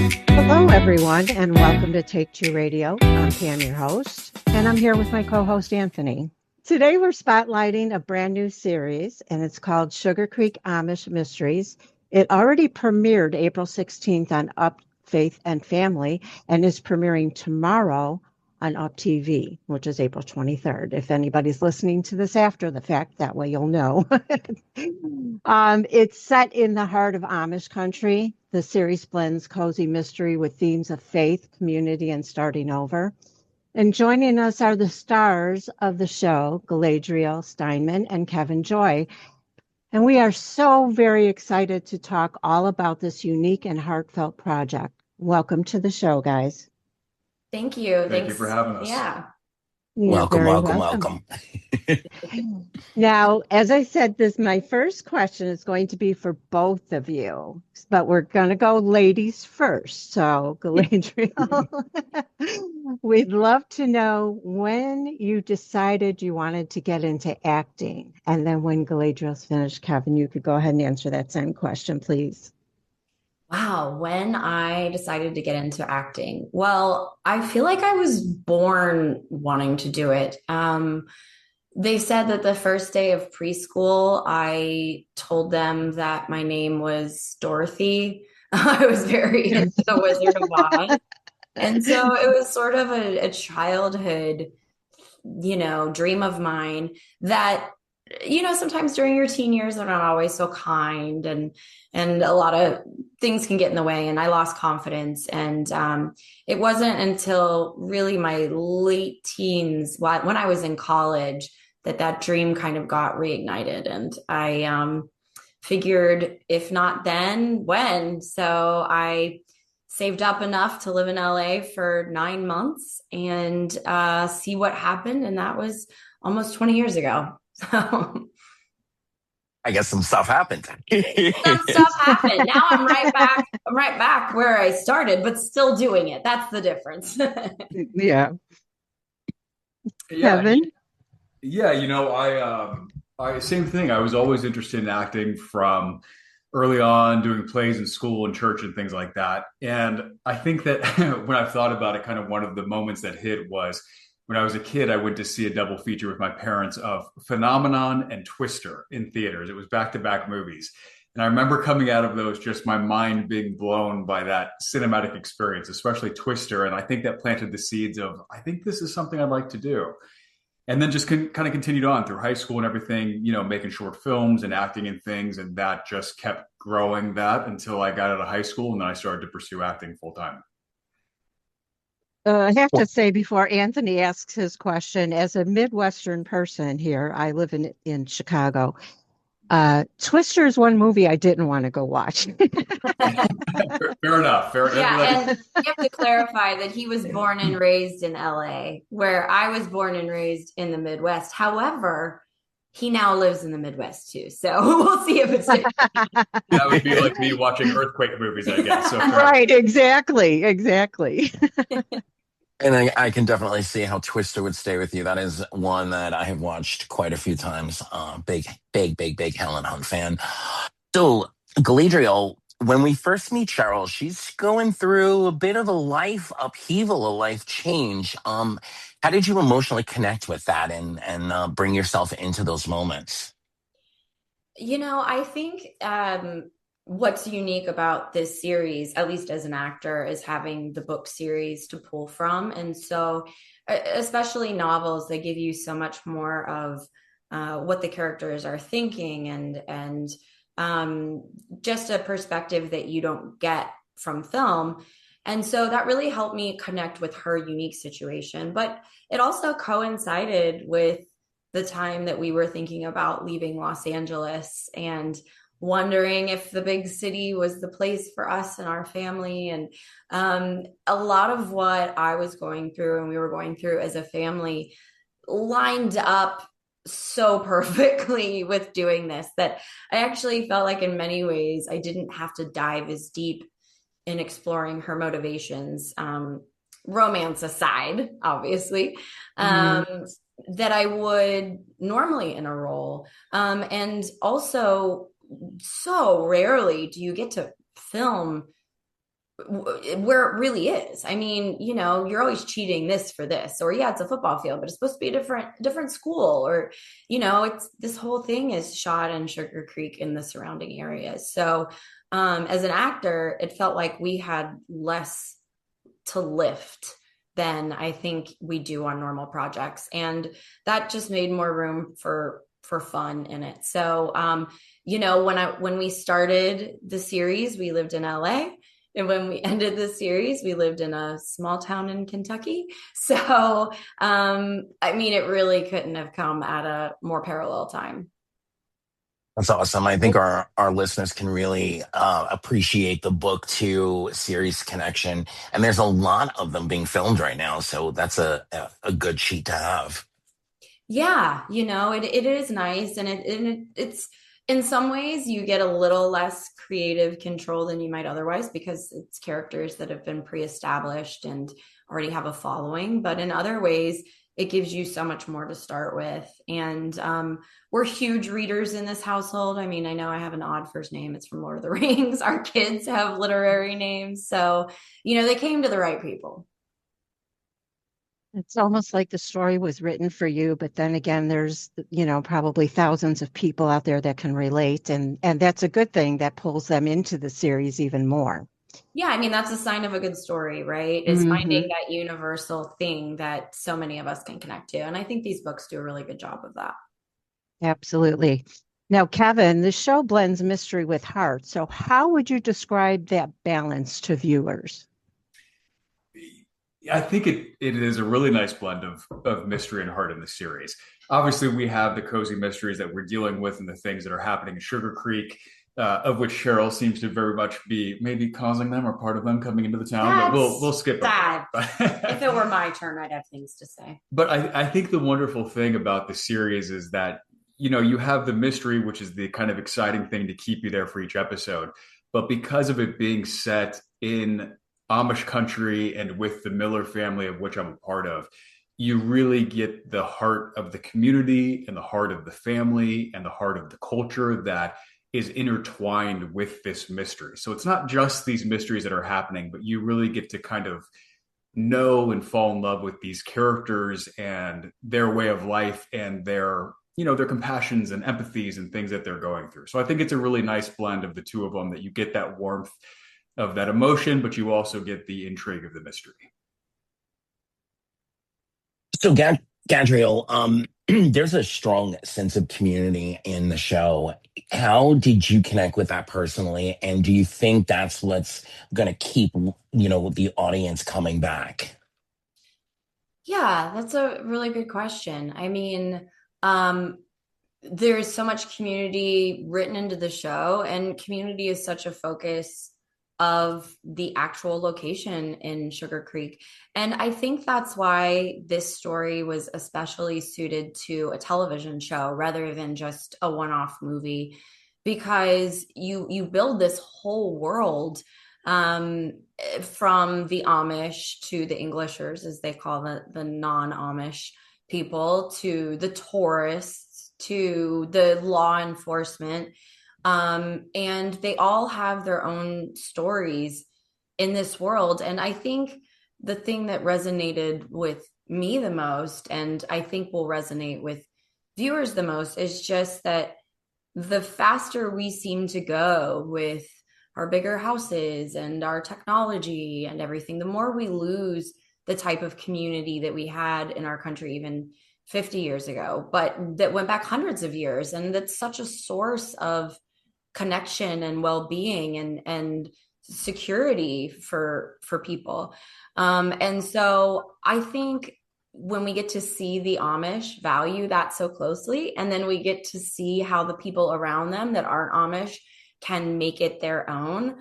Hello, everyone, and welcome to Take Two Radio. I'm Pam, your host, and I'm here with my co-host, Anthony. Today, we're spotlighting a brand new series, and it's called Sugarcreek Amish Mysteries. It already premiered April 16th on Up Faith and Family and is premiering tomorrow on UPtv, which is April 23rd. If anybody's listening to this after the fact, that way you'll know. It's set in the heart of Amish country. The series blends cozy mystery with themes of faith, community, and starting over. And joining us are the stars of the show, Galadriel Stineman and Kevin Joy. And we are so very excited to talk all about this unique and heartfelt project. Welcome to the show, guys. Thank you. Thank you for having us. Yeah. You're Welcome, very welcome. Now, as I said, my first question is going to be for both of you, but we're going to go ladies first. So, Galadriel, we'd love to know when you decided you wanted to get into acting. And then when Galadriel's finished, Kevin, you could go ahead and answer that same question, please. Wow. When I decided to get into acting, well, I feel like I was born wanting to do it. They said that the first day of preschool, I told them that my name was Dorothy. I was very into the Wizard of Oz. And so it was sort of a childhood, dream of mine that, sometimes during your teen years, they're not always so kind and a lot of things can get in the way. And I lost confidence. And it wasn't until really my late teens, when I was in college, that dream kind of got reignited. And I figured, if not then, when? So I saved up enough to live in LA for 9 months and see what happened. And that was almost 20 years ago. So I guess some stuff happened. some stuff happened. Now I'm right back. I'm right back where I started, but still doing it. That's the difference. Yeah. Kevin? Yeah, I same thing. I was always interested in acting from early on, doing plays in school and church and things like that. And I think that when I've thought about it, kind of one of the moments that hit was when I was a kid. I went to see a double feature with my parents of Phenomenon and Twister in theaters. It was back-to-back movies. And I remember coming out of those, just my mind being blown by that cinematic experience, especially Twister. And I think that planted the seeds of, I think this is something I'd like to do. And then just kind of continued on through high school and everything, making short films and acting in things. And that just kept growing that until I got out of high school. And then I started to pursue acting full time. I have to say, before Anthony asks his question, as a Midwestern person here, I live in Chicago. Twister is one movie I didn't want to go watch. Fair enough. Yeah, and you have to clarify that he was born and raised in LA, where I was born and raised in the Midwest. However, he now lives in the Midwest too. So we'll see if it's different. That would be like me watching earthquake movies, I guess. So right, exactly. And I can definitely see how Twister would stay with you. That is one that I have watched quite a few times. Big Helen Hunt fan. So, Galadriel, when we first meet Cheryl, she's going through a bit of a life upheaval, a life change. How did you emotionally connect with that and bring yourself into those moments? I think what's unique about this series, at least as an actor, is having the book series to pull from. And so, especially novels, they give you so much more of what the characters are thinking and just a perspective that you don't get from film. And so that really helped me connect with her unique situation. But it also coincided with the time that we were thinking about leaving Los Angeles and wondering if the big city was the place for us and our family. And a lot of what I was going through and we were going through as a family lined up so perfectly with doing this that I actually felt like in many ways I didn't have to dive as deep in exploring her motivations, romance aside, obviously, that I would normally in a role. And also, so rarely do you get to film where it really is. I mean, you know, you're always cheating this for this, or yeah, it's a football field, but it's supposed to be a different school, or, you know, it's this whole thing is shot in Sugarcreek in the surrounding areas. So as an actor, it felt like we had less to lift than I think we do on normal projects. And that just made more room for fun in it. So you know, when we started the series, we lived in LA. And when we ended the series, we lived in a small town in Kentucky. So I mean, it really couldn't have come at a more parallel time. That's awesome. I think our listeners can really appreciate the book to series connection, and there's a lot of them being filmed right now, so that's a good sheet to have. Yeah, you know, it is nice, and it's in some ways you get a little less creative control than you might otherwise because it's characters that have been pre-established and already have a following. But in other ways, it gives you so much more to start with. And we're huge readers in this household. I mean, I know I have an odd first name. It's from Lord of the Rings. Our kids have literary names. So, you know, they came to the right people. It's almost like the story was written for you, but then again, there's, you know, probably thousands of people out there that can relate, and that's a good thing that pulls them into the series even more. Yeah, I mean, that's a sign of a good story, right? Is finding Hmm. that universal thing that so many of us can connect to. And I think these books do a really good job of that. Absolutely. Now, Kevin, the show blends mystery with heart. So, how would you describe that balance to viewers? I think it is a really nice blend of mystery and heart in the series. Obviously, we have the cozy mysteries that we're dealing with and the things that are happening in Sugar Creek, of which Cheryl seems to very much be maybe causing them or part of them coming into the town. But we'll That's skip over sad. that. If it were my turn, I'd have things to say. But I think the wonderful thing about the series is that, you know, you have the mystery, which is the kind of exciting thing to keep you there for each episode. But because of it being set in Amish country and with the Miller family, of which I'm a part of, you really get the heart of the community and the heart of the family and the heart of the culture that is intertwined with this mystery. So it's not just these mysteries that are happening, but you really get to kind of know and fall in love with these characters and their way of life and their, you know, their compassions and empathies and things that they're going through. So I think it's a really nice blend of the two of them, that you get that warmth of that emotion, but you also get the intrigue of the mystery. So, Gadriel, there's a strong sense of community in the show. How did you connect with that personally? And do you think that's what's going to keep, you know, the audience coming back? Yeah, that's a really good question. I mean, um, there's so much community written into the show, and community is such a focus of the actual location in Sugar Creek. And I think that's why this story was especially suited to a television show rather than just a one-off movie, because you build this whole world, um, from the Amish to the Englishers, as they call the non-Amish people, to the tourists, to the law enforcement. And they all have their own stories in this world. And I think the thing that resonated with me the most, and I think will resonate with viewers the most, is just that the faster we seem to go with our bigger houses and our technology and everything, the more we lose the type of community that we had in our country even 50 years ago, but that went back hundreds of years. And that's such a source of connection and well-being and security for people. And so I think when we get to see the Amish value that so closely, and then we get to see how the people around them that aren't Amish can make it their own,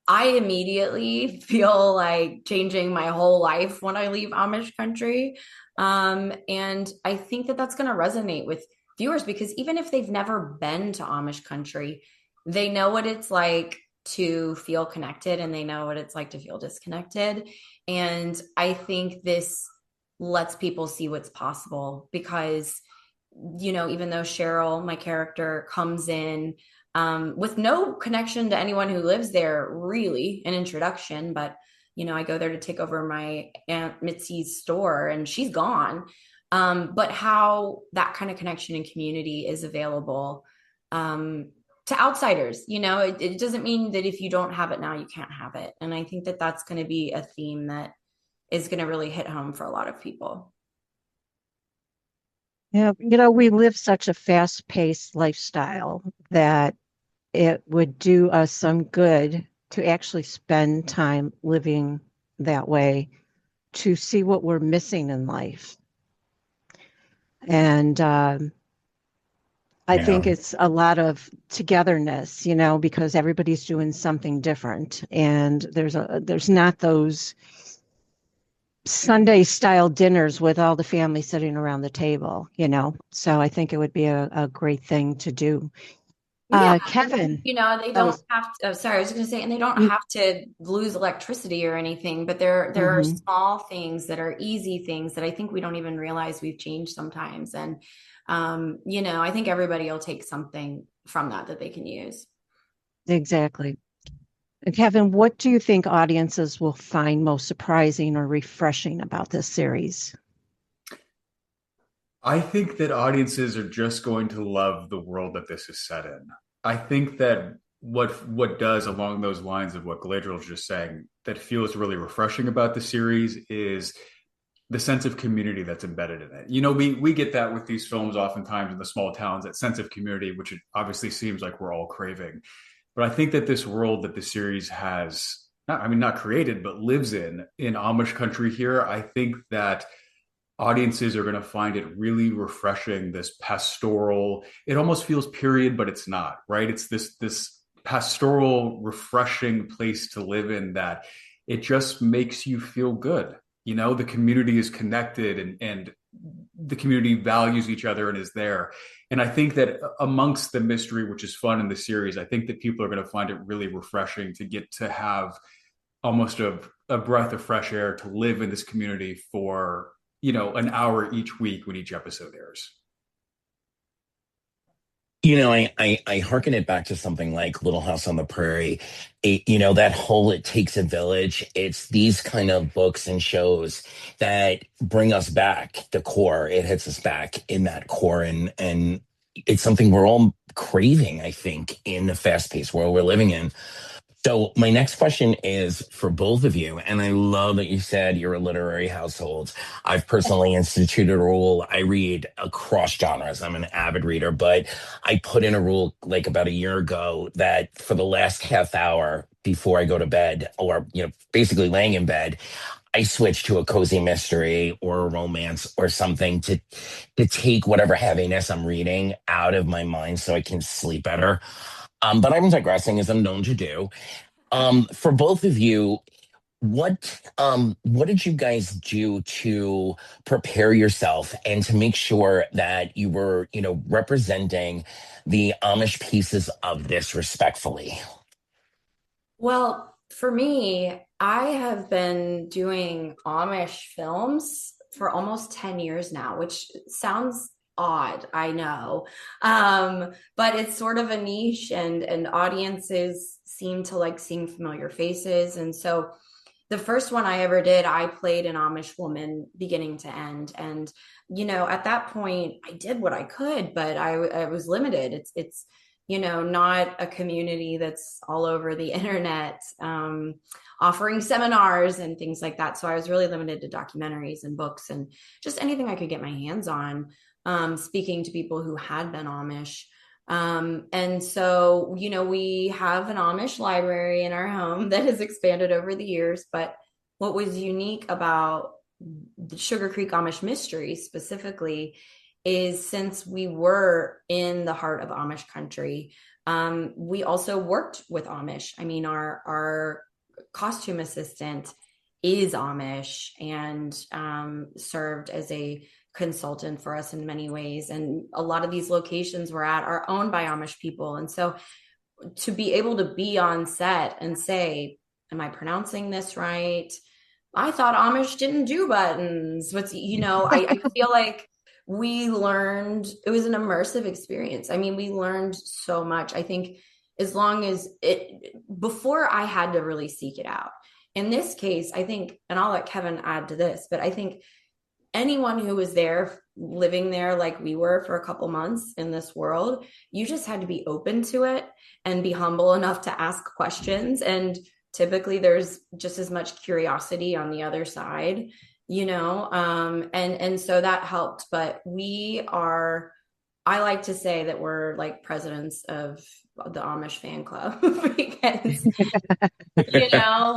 I immediately feel like changing my whole life when I leave Amish country. And I think that that's going to resonate with viewers, because even if they've never been to Amish country, they know what it's like to feel connected, and they know what it's like to feel disconnected. And I think this lets people see what's possible, because, you know, even though Cheryl, my character, comes in with no connection to anyone who lives there, really, an introduction. But, I go there to take over my Aunt Mitzi's store and she's gone. But how that kind of connection and community is available to outsiders. It doesn't mean that if you don't have it now, you can't have it. And I think that that's going to be a theme that is going to really hit home for a lot of people. Yeah, we live such a fast-paced lifestyle that it would do us some good to actually spend time living that way, to see what we're missing in life. And I think it's a lot of togetherness, because everybody's doing something different, and there's not those Sunday style dinners with all the family sitting around the table, So I think it would be a great thing to do. Yeah, Kevin, they don't have to, sorry, I was going to say, and they don't have to lose electricity or anything, but there are small things that are easy things that I think we don't even realize we've changed sometimes. And, I think everybody will take something from that they can use. Exactly. And Kevin, what do you think audiences will find most surprising or refreshing about this series? I think that audiences are just going to love the world that this is set in. I think that what does along those lines of what Galadriel was just saying that feels really refreshing about the series is the sense of community that's embedded in it. We get that with these films oftentimes in the small towns, that sense of community, which it obviously seems like we're all craving. But I think that this world that the series has, not created, but lives in Amish country here, I think that audiences are going to find it really refreshing. This pastoral, it almost feels period, but it's not, right? It's this pastoral, refreshing place to live in that it just makes you feel good. The community is connected and the community values each other and is there. And I think that amongst the mystery, which is fun in the series, I think that people are going to find it really refreshing to get to have almost a breath of fresh air to live in this community for an hour each week when each episode airs. I hearken it back to something like Little House on the Prairie. That whole "it takes a village." It's these kind of books and shows that bring us back the core. It hits us back in that core, and it's something we're all craving, I think, in the fast-paced world we're living in. So my next question is for both of you, and I love that you said you're a literary household. I've personally instituted a rule. I read across genres. I'm an avid reader, but I put in a rule like about a year ago that for the last half hour before I go to bed, or basically laying in bed, I switch to a cozy mystery or a romance or something to take whatever heaviness I'm reading out of my mind so I can sleep better. But I'm digressing, as I'm known to do. For both of you, what did you guys do to prepare yourself and to make sure that you were, representing the Amish pieces of this respectfully? Well, for me, I have been doing Amish films for almost 10 years now, which sounds odd, I know. But it's sort of a niche, and audiences seem to like seeing familiar faces. And so the first one I ever did, I played an Amish woman beginning to end. And, at that point I did what I could, but I was limited. It's not a community that's all over the internet, offering seminars and things like that. So I was really limited to documentaries and books and just anything I could get my hands on, speaking to people who had been Amish. And so, we have an Amish library in our home that has expanded over the years. But what was unique about the Sugarcreek Amish Mysteries specifically is, since we were in the heart of Amish country, we also worked with Amish. I mean, our costume assistant is Amish and served as a consultant for us in many ways. And a lot of these locations we're at are owned by Amish people. And so to be able to be on set and say, am I pronouncing this right? I thought Amish didn't do buttons. I feel like we learned, it was an immersive experience. I mean, we learned so much. I think as long as before I had to really seek it out. In this case, I think, and I'll let Kevin add to this, but I think anyone who was there, living there like we were for a couple months in this world, you just had to be open to it and be humble enough to ask questions. And typically there's just as much curiosity on the other side, and so that helped. But I like to say that we're like presidents of the Amish fan club because,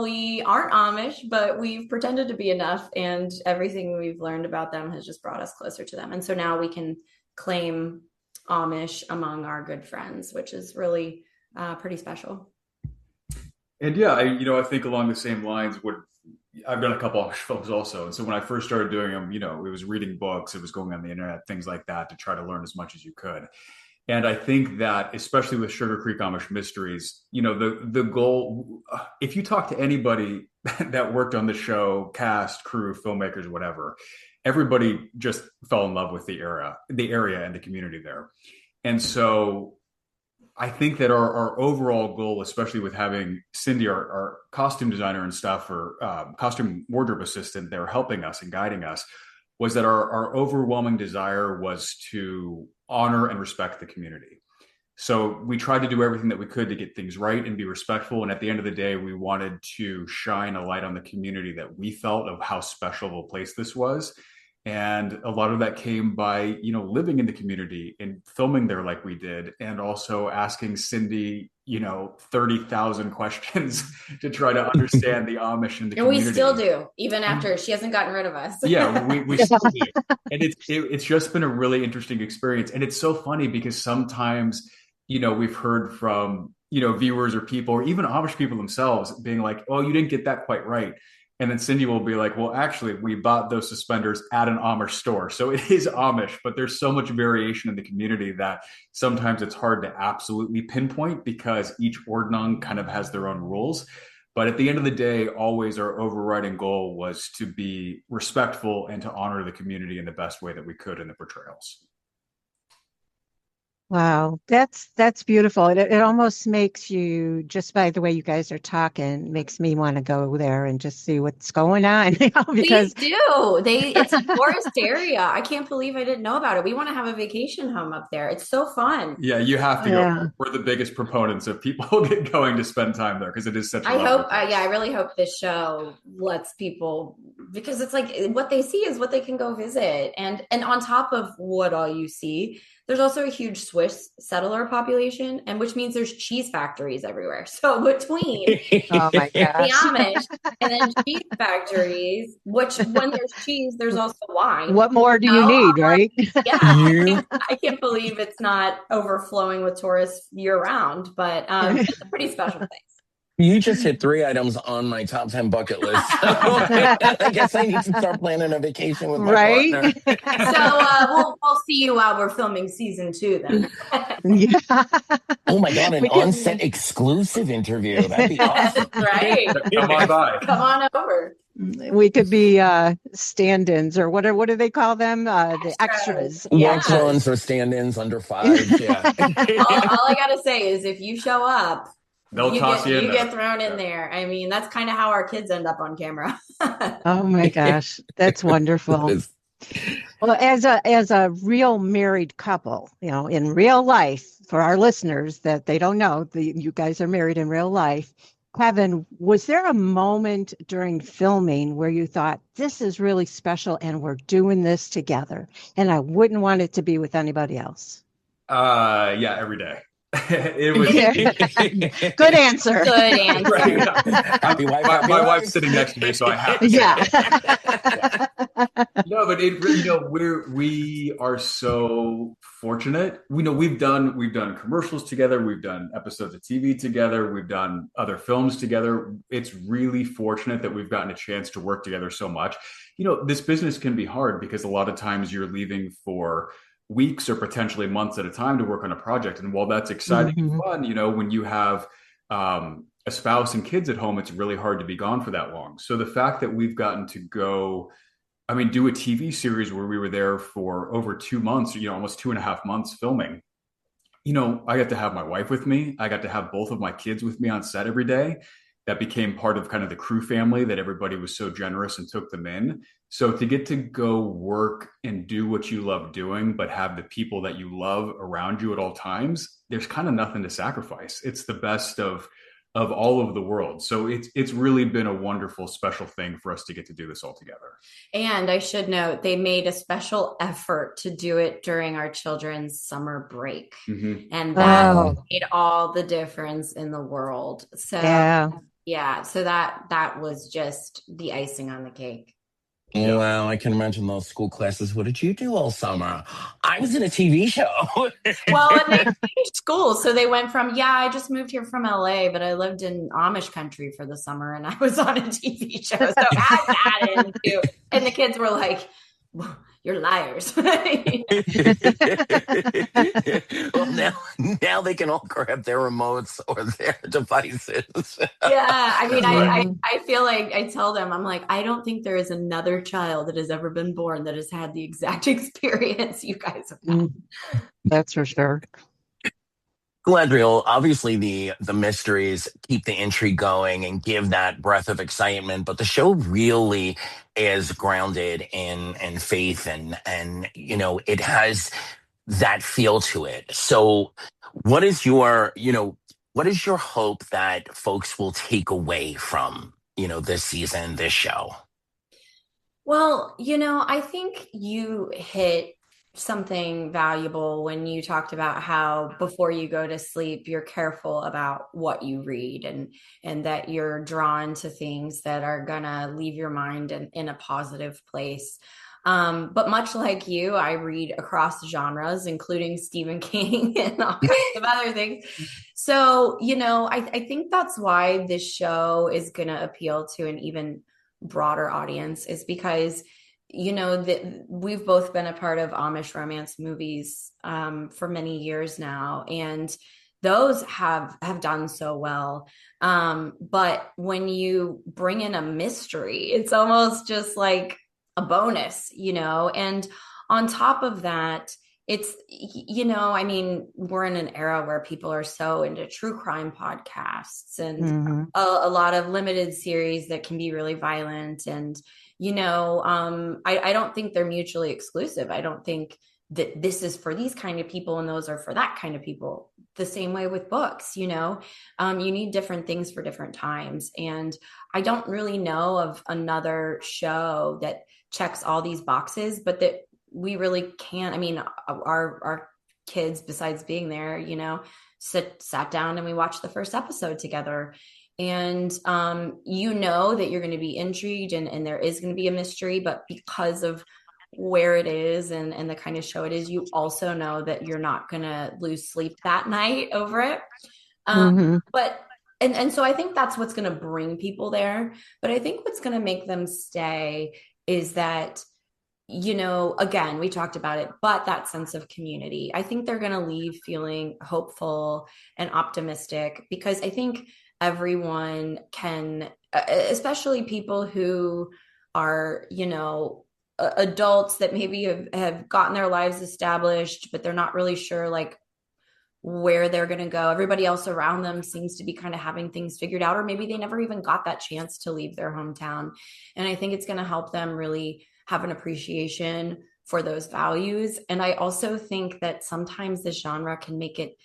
we aren't Amish, but we've pretended to be enough, and everything we've learned about them has just brought us closer to them. And so now we can claim Amish among our good friends, which is really pretty special. And yeah, I think along the same lines, I've done a couple Amish films also. And so when I first started doing them, it was reading books, it was going on the internet, things like that, to try to learn as much as you could. And I think that, especially with Sugarcreek Amish Mysteries, the goal, if you talk to anybody that worked on the show, cast, crew, filmmakers, whatever, everybody just fell in love with the area and the community there. And so I think that our overall goal, especially with having Cindy, our costume designer and stuff, or costume wardrobe assistant there helping us and guiding us, was that our overwhelming desire was to honor and respect the community. So we tried to do everything that we could to get things right and be respectful. And at the end of the day, we wanted to shine a light on the community that we felt of how special of a place this was. And a lot of that came by, living in the community and filming there like we did, and also asking Cindy, 30,000 questions to try to understand the Amish and the community. And we still do, even after she hasn't gotten rid of us. Yeah, we still do. And it's just been a really interesting experience. And it's so funny because sometimes, we've heard from, viewers or people, or even Amish people themselves being like, oh, you didn't get that quite right. And then Cindy will be like, well, actually, we bought those suspenders at an Amish store. So it is Amish, but there's so much variation in the community that sometimes it's hard to absolutely pinpoint because each Ordnung kind of has their own rules. But at the end of the day, always our overriding goal was to be respectful and to honor the community in the best way that we could in the portrayals. Wow, that's beautiful. It almost makes you, just by the way you guys are talking, makes me want to go there and just see what's going on. Because please do. It's a forest area. I can't believe I didn't know about it. We want to have a vacation home up there. It's so fun. Yeah, you have to go. We're the biggest proponents of people get going to spend time there because it is such a I really hope this show lets people, because it's like what they see is what they can go visit. And on top of what all you see, there's also a huge Swiss settler population, and which means there's cheese factories everywhere. So between the Amish and then cheese factories, which when there's cheese, there's also wine. What more do you need, right? Yeah, I can't believe it's not overflowing with tourists year round, but it's a pretty special place. You just hit 3 items on my top 10 bucket list. I guess I need to start planning a vacation with my partner. So we'll see you while we're filming season 2 then. Yeah. Oh my God, an on-set exclusive interview. That'd be awesome. Right. Come on by. Come on over. We could be stand-ins, or what do they call them? The extras. Walk-ons or stand-ins under 5. Yeah. all I gotta say is if you show up, they'll toss you in. You get thrown in there. I mean, that's kind of how our kids end up on camera. Oh my gosh, that's wonderful. Well, as a real married couple, in real life, for our listeners that they don't know, you guys are married in real life. Kevin, was there a moment during filming where you thought, this is really special and we're doing this together, and I wouldn't want it to be with anybody else? Yeah, every day. It was good answer. Good answer. Right. Happy wife, my wife's sitting next to me, so I have to. Yeah. No, but we are so fortunate. We've done commercials together, we've done episodes of TV together, we've done other films together. It's really fortunate that we've gotten a chance to work together so much. This business can be hard because a lot of times you're leaving for weeks or potentially months at a time to work on a project. And while that's exciting and fun, when you have a spouse and kids at home, it's really hard to be gone for that long. So the fact that we've gotten to go I mean, do a TV series where we were there for over 2 months, almost 2.5 months filming. I got to have my wife with me. I got to have both of my kids with me on set every day. That became part of kind of the crew family that everybody was so generous and took them in. So to get to go work and do what you love doing, but have the people that you love around you at all times, there's kind of nothing to sacrifice. It's the best of all of the world. So it's really been a wonderful, special thing for us to get to do this all together. And I should note, they made a special effort to do it during our children's summer break. Mm-hmm. And that Oh, made all the difference in the world. So yeah. yeah, so that was just the icing on the cake. Yeah. Wow, I can imagine those school classes. What did you do all summer? I was in a TV show. Well, and they changed schools. So they went from, yeah, I just moved here from LA, but I lived in Amish country for the summer and I was on a TV show. So add that in too. And the kids were like, you're liars. Well, now they can all grab their remotes or their devices. Yeah, I mean, I Mhm. I feel like I tell them, I'm like, I don't think there is another child that has ever been born that has had the exact experience you guys have had. That's for sure. Galadriel, obviously the mysteries keep the intrigue going and give that breath of excitement, but the show really is grounded in faith and it has that feel to it. So what is your hope that folks will take away from, this season, this show? Well, I think you hit something valuable when you talked about how before you go to sleep, you're careful about what you read and that you're drawn to things that are gonna leave your mind in a positive place. But much like you, I read across genres, including Stephen King and all kinds of other things. So, I think that's why this show is gonna appeal to an even broader audience is because that we've both been a part of Amish romance movies for many years now, and those have done so well. But when you bring in a mystery, it's almost just like a bonus, and on top of that, it's I mean, we're in an era where people are so into true crime podcasts and Hmm. a lot of limited series that can be really violent and I don't think they're mutually exclusive. I don't think that this is for these kind of people and those are for that kind of people. The same way with books, you need different things for different times. And I don't really know of another show that checks all these boxes, but that we really can't. I mean, our kids, besides being there, sat down and we watched the first episode together. And that you're going to be intrigued and there is going to be a mystery, but because of where it is and the kind of show it is, you also know that you're not going to lose sleep that night over it. Hmm. But and so I think that's what's going to bring people there. But I think what's going to make them stay is that again, we talked about it, but that sense of community. I think they're going to leave feeling hopeful and optimistic because I think everyone can, especially people who are, adults that maybe have gotten their lives established, but they're not really sure like where they're going to go. Everybody else around them seems to be kind of having things figured out, or maybe they never even got that chance to leave their hometown. And I think it's going to help them really have an appreciation for those values. And I also think that sometimes the genre can make it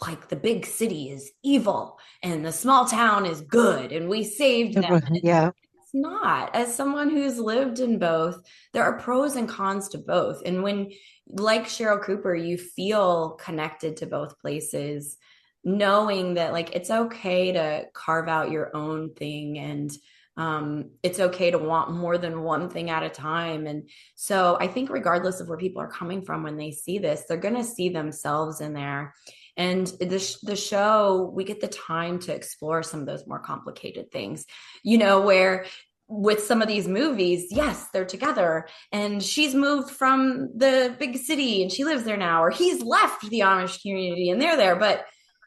like the big city is evil and the small town is good and we saved them. Yeah. It's not. As someone who's lived in both, there are pros and cons to both. And when, like Cheryl Cooper, you feel connected to both places, knowing that like it's okay to carve out your own thing and it's okay to want more than one thing at a time. And so I think regardless of where people are coming from when they see this, they're going to see themselves in there. And the show, we get the time to explore some of those more complicated things, where with some of these movies, yes, they're together and she's moved from the big city and she lives there now, or he's left the Amish community and they're there. But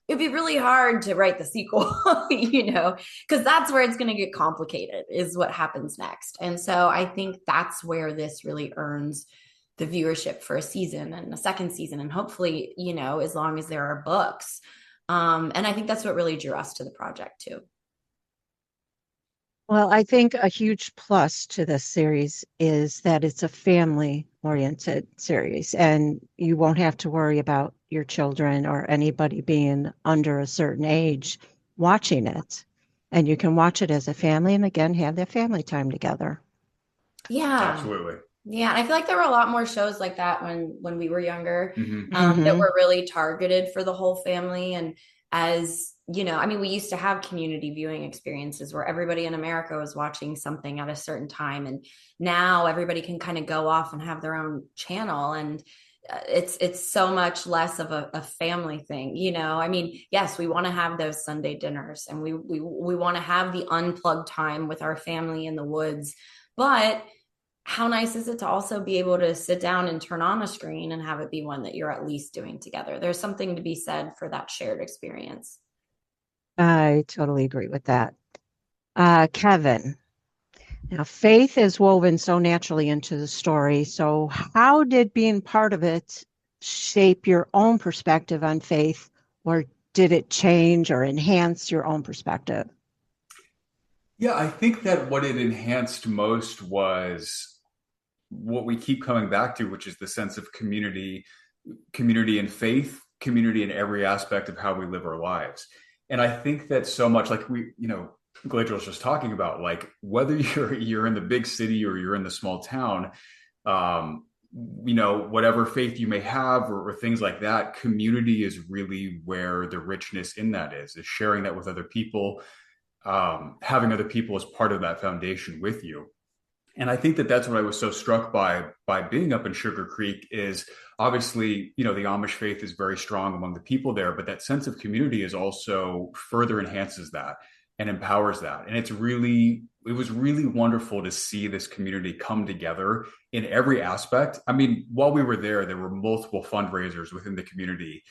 it'd be really hard to write the sequel, because that's where it's going to get complicated, is what happens next. And so I think that's where this really earns the viewership for a season and a second season, and hopefully, as long as there are books. And I think that's what really drew us to the project too. Well, I think a huge plus to this series is that it's a family-oriented series, and you won't have to worry about your children or anybody being under a certain age watching it. And you can watch it as a family and again have that family time together. Yeah. Absolutely. Yeah, I feel like there were a lot more shows like that when we were younger, Mm-hmm. that were really targeted for the whole family. And as we used to have community viewing experiences where everybody in America was watching something at a certain time, and now everybody can kind of go off and have their own channel, and it's so much less of a family thing. Yes, we want to have those Sunday dinners, and we want to have the unplugged time with our family in the woods, but how nice is it to also be able to sit down and turn on a screen and have it be one that you're at least doing together? There's something to be said for that shared experience. I totally agree with that. Kevin, now faith is woven so naturally into the story. So how did being part of it shape your own perspective on faith, or did it change or enhance your own perspective? Yeah, I think that what it enhanced most was what we keep coming back to, which is the sense of community and faith, community in every aspect of how we live our lives. And I think that so much, like Galadriel was just talking about, like whether you're in the big city or you're in the small town, whatever faith you may have or things like that, community is really where the richness in that is sharing that with other people, having other people as part of that foundation with you. And I think that that's what I was so struck by being up in Sugarcreek is obviously, the Amish faith is very strong among the people there, but that sense of community is also further enhances that and empowers that. And it was really wonderful to see this community come together in every aspect. I mean, while we were there were multiple fundraisers within the community.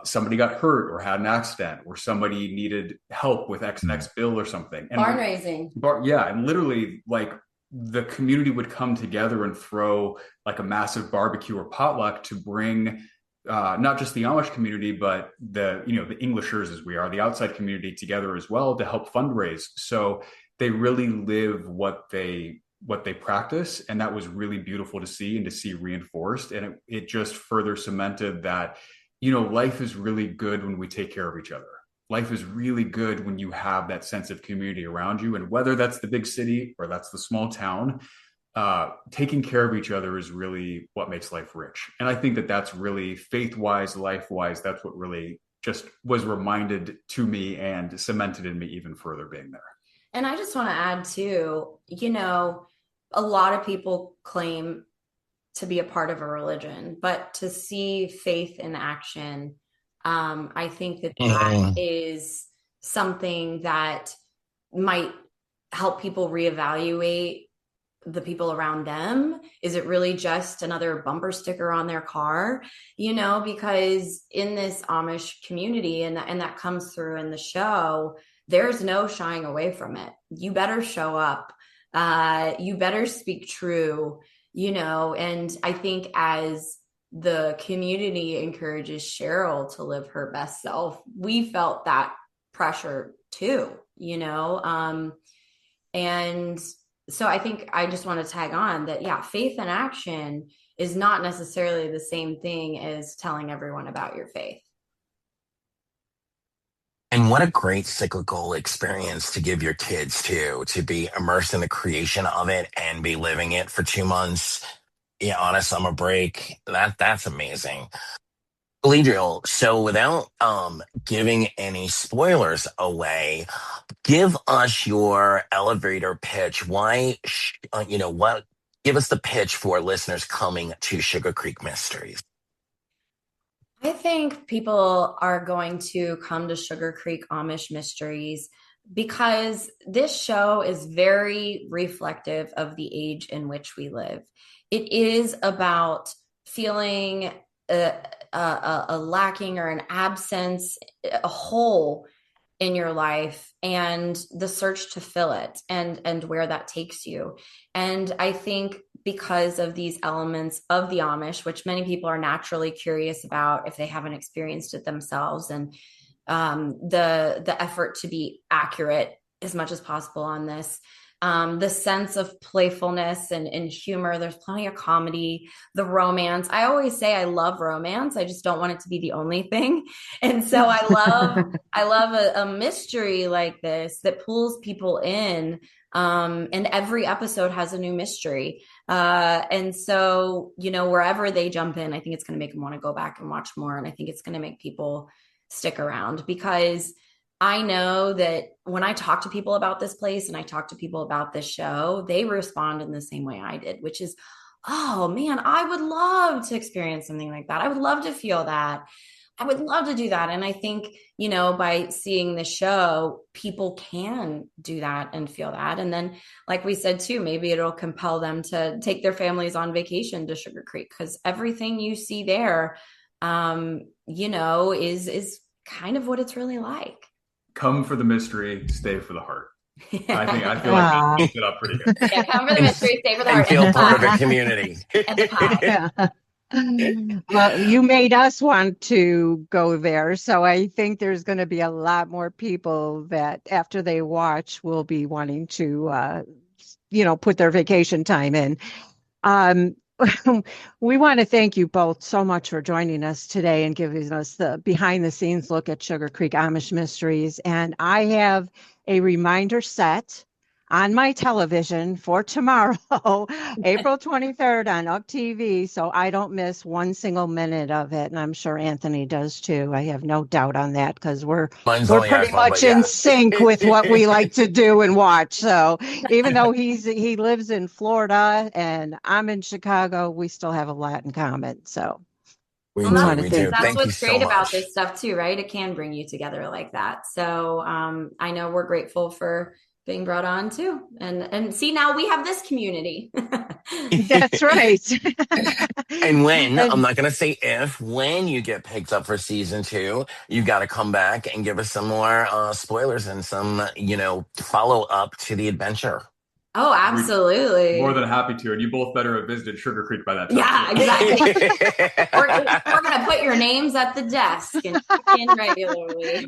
Somebody got hurt or had an accident, or somebody needed help with X and X bill or something. And barn raising. And literally, like, the community would come together and throw like a massive barbecue or potluck to bring not just the Amish community, but the Englishers, as we are, the outside community, together as well to help fundraise. So they really live what they practice, and that was really beautiful to see and to see reinforced. And it just further cemented that life is really good when we take care of each other. Life is really good when you have that sense of community around you. And whether that's the big city or that's the small town, taking care of each other is really what makes life rich. And I think that that's really faith-wise, life-wise, that's what really just was reminded to me and cemented in me even further being there. And I just want to add too, a lot of people claim to be a part of a religion, but to see faith in action, I think that is something that might help people reevaluate the people around them. Is it really just another bumper sticker on their car? Because in this Amish community, and that comes through in the show, there's no shying away from it. You better show up. You better speak true, and I think as the community encourages Cheryl to live her best self, we felt that pressure too, and so I think I just want to tag on that, yeah, faith in action is not necessarily the same thing as telling everyone about your faith. And what a great cyclical experience to give your kids too, to be immersed in the creation of it and be living it for 2 months, on a summer break. That's amazing. Galadriel, so without giving any spoilers away, give us your elevator pitch. Why, what? Give us the pitch for listeners coming to Sugarcreek Mysteries. I think people are going to come to Sugarcreek Amish Mysteries because this show is very reflective of the age in which we live. It is about feeling a lacking or an absence, a hole in your life, and the search to fill it, and where that takes you. And I think because of these elements of the Amish, which many people are naturally curious about if they haven't experienced it themselves, and the effort to be accurate as much as possible on this, the sense of playfulness and humor. There's plenty of comedy, the romance. I always say I love romance. I just don't want it to be the only thing. And so I love a mystery like this that pulls people in. And every episode has a new mystery. And so, wherever they jump in, I think it's going to make them want to go back and watch more. And I think it's going to make people stick around, because I know that when I talk to people about this place and I talk to people about this show, they respond in the same way I did, which is, oh man, I would love to experience something like that. I would love to feel that. I would love to do that. And I think, by seeing the show, people can do that and feel that. And then, like we said, too, maybe it'll compel them to take their families on vacation to Sugarcreek, because everything you see there, is kind of what it's really like. Come for the mystery, stay for the heart. Yeah. I feel like we picked it up pretty good. Yeah, come for the mystery, stay for the heart, and feel part of a community. and the pie. Yeah. Well, you made us want to go there, so I think there's going to be a lot more people that after they watch will be wanting to, put their vacation time in. We want to thank you both so much for joining us today and giving us the behind the scenes look at Sugarcreek Amish Mysteries. And I have a reminder set on my television for tomorrow, April 23rd on UPtv, so I don't miss one single minute of it. And I'm sure Anthony does too. I have no doubt on that, because we're pretty much in sync with what we like to do and watch. So even though he lives in Florida and I'm in Chicago, we still have a lot in common. So we do. That's what's great about this stuff too, right? It can bring you together like that. So I know we're grateful for being brought on too, and see, now we have this community. That's right. And I'm not going to say when you get picked up for season 2, you got to come back and give us some more spoilers and some, follow up to the adventure. Oh, absolutely. We're more than happy to. And you both better have visited Sugarcreek by that time. Yeah, exactly. we're going to put your names at the desk and check in regularly.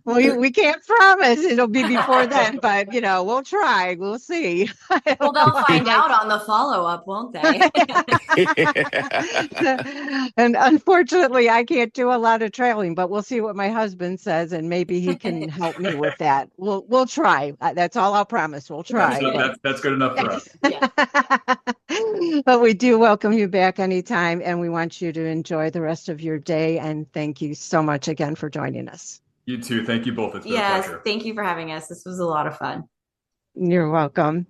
Well, we can't promise it'll be before then, but, we'll try. We'll see. Well, they'll find out on the follow-up, won't they? And unfortunately, I can't do a lot of trailing, but we'll see what my husband says, and maybe he can help me with that. We'll try. That's all I'll promise. We'll try. That's good enough for us. Yeah. But we do welcome you back anytime, and we want you to enjoy the rest of your day. And thank you so much again for joining us. You too. Thank you both. It's been a pleasure. Thank you for having us. This was a lot of fun. You're welcome.